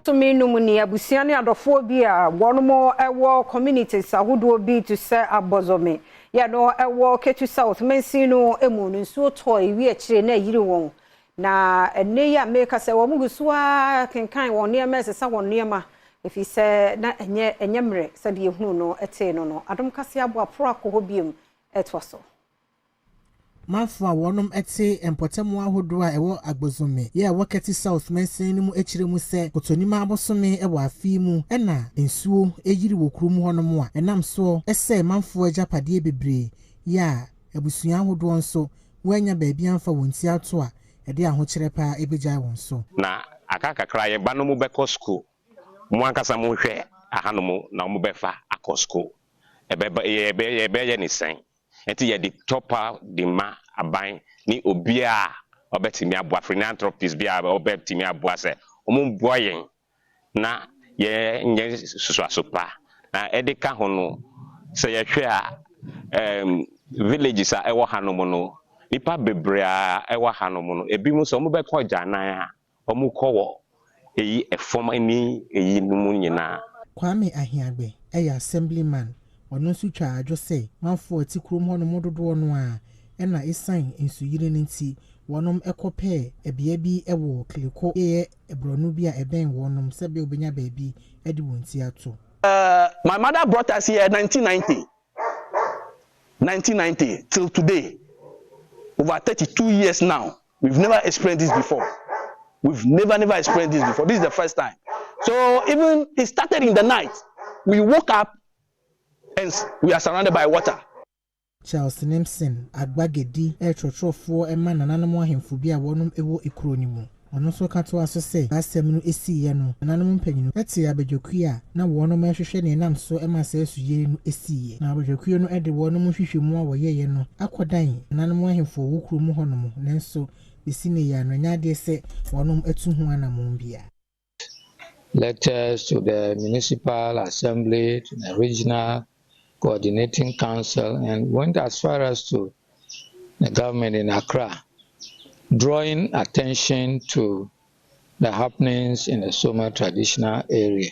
To me no muni abusiane adofo bi a wono ewo communities ahodo bi to say AGBOZUME ya no ewo Ketu South mensi no emu no nsuo toy wi akire na yiri won na ene ya make say wo muguso a kenkan won ne ma sesa won ne ma efi se na enye mre se de ehunu no ete no Adom Kasee abo apro akoho biem etwaso Manfa wonom ete empotemu ahodo a ewo AGBOZUME ye ewo Ketu South mensen mu ekire mu se kotonima abosome ewo afi mu ena ensuo eyiri wokrum honom a enam so ese manfo agapade bebre ya abusua ahodo nso wanya baabi amfa wonti ato a ede ahokire pa ebegya won so na akakakra ye ba no mu beko school mu ankasa mu hwe ahanomu na mu befa akọ school ebe ye ni sen enti ye di topa di ma aban ni obia obetimi aboa philanthropist bia obetimi aboa se omumboa yen na ye nye susuasopa na edeka ho no se ye hwe a villages a ewo hanomu no nipa bebre a ewo hanomu no ebi mu so omubekọ janan a omukowo eyi efom ani eyi numu nyina Kwame Ahiagbe eya assemblyman ono su twa adwo se manfo ati krom hono mododo no a ena isan ensuyire nti wonom ekope ebia bi ewo kliko ye ebronu bi a eben wonom sebe obenya baabi edi wonti ato. My mother brought us here 1990 till today, over 32 years now. We've never experienced this before. We've never experienced this before. This is the first time. So even it started in the night. We woke up and we are surrounded by water. Charles Nemson agbagedi etrotrofo ema nananom ahemfo bi a wonum ewo ekroni mu. Ono so kato aso se asem no esiye no nananom mpanyinu ete abedwoku a na wonum ahwehwe ne nam so ema se asuyere no esiye. Na abedwoku no ede wonum hwehwemu a woyeye no akodan nananom ahemfo wo kromu honom nenso esine ya no nyade se wonum etu ho anamon bia. Letters to the municipal assembly, to the regional coordinating council, and went as far as to the government in Accra, drawing attention to the happenings in the Soma traditional area.